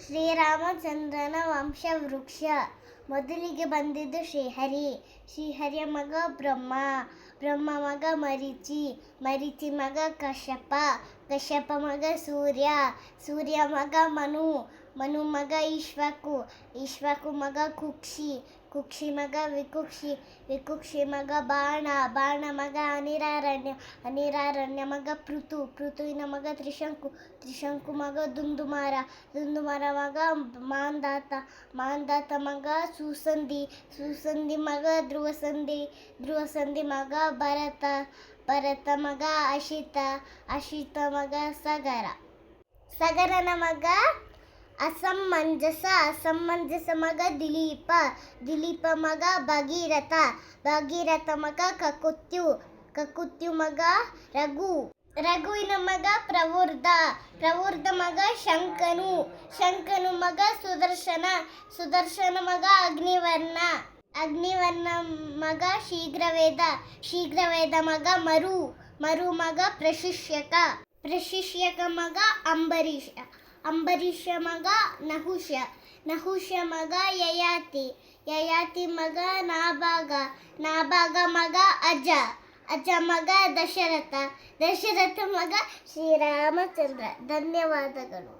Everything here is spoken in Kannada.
ಶ್ರೀರಾಮಚಂದ್ರನ ವಂಶವೃಕ್ಷ. ಮೊದಲಿಗೆ ಬಂದಿದ್ದು ಶ್ರೀಹರಿ. ಶ್ರೀಹರಿಯ ಮಗ ಬ್ರಹ್ಮ. ಬ್ರಹ್ಮ ಮಗ ಮರೀಚಿ. ಮರೀಚಿ ಮಗ ಕಶ್ಯಪ. ಕಶ್ಯಪ ಮಗ ಸೂರ್ಯ. ಸೂರ್ಯ ಮಗ ಮನು. ಮನು ಮಗ ಇಶ್ವಕು. ಇಶ್ವಕು ಮಗ ಕುಕ್ಷಿ. ಕುಕ್ಷಿ ಮಗ ವಿಕುಕ್ಷಿ. ವಿಕುಕ್ಷಿ ಮಗ ಬಾಣ. ಬಾಣ ಮಗ ಅನಿರಾರಣ್ಯ. ಅನಿರಾರಣ್ಯ ಮಗ ಪೃಥು. ಪೃಥುವಿನ ಮಗ ತ್ರಿಶಂಕು. ತ್ರಿಶಂಕು ಮಗ ದುಂದುಮಾರ. ದುಂದುಮಾರ ಮಗ ಮಾಂಧಾತ. ಮಾಂಧಾತ ಮಗ ಸುಸಂಧಿ. ಸುಸಂಧಿ ಮಗ ಧ್ರುವಸಂಧಿ. ಧ್ರುವಸಂಧಿ ಮಗ ಭರತ. ಭರತ ಮಗ ಅಶಿತ. ಅಶಿತ ಮಗ ಸಗರ. ಸಗರನ ಮಗ ಅಸಮಂಜಸ. ಅಸಮಂಜಸ ಮಗ ದಿಲೀಪ. ದಿಲೀಪ ಮಗ ಭಗೀರಥ. ಭಗೀರಥ ಮಗ ಕಕುತ್ಯು. ಕಕುತ್ಯು ಮಗ ರಘು. ರಘುವಿನ ಮಗ ಪ್ರವೃದ್ಧ. ಪ್ರವೃದ್ಧ ಮಗ ಶಂಕನು. ಶಂಕನು ಮಗ ಸುದರ್ಶನ. ಸುದರ್ಶನ ಮಗ ಅಗ್ನಿವರ್ಣ. ಅಗ್ನಿವರ್ಣ ಮಗ ಶೀಘ್ರವೇದ. ಶೀಘ್ರವೇದ ಮಗ ಮರು. ಮರು ಮಗ ಪ್ರಶಿಷ್ಯಕ. ಪ್ರಶಿಷ್ಯಕ ಮಗ ಅಂಬರೀಷ. ಅಂಬರೀಷ ಮಗ ನಹುಷ. ನಹುಷ ಮಗ ಯಯಾತಿ. ಯಯಾತಿ ಮಗ ನಾಭಾಗ. ನಾಭಾಗ ಮಗ ಅಜ. ಅಜ ಮಗ ದಶರಥ. ದಶರಥ ಮಗ ಶ್ರೀರಾಮಚಂದ್ರ. ಧನ್ಯವಾದಗಳು.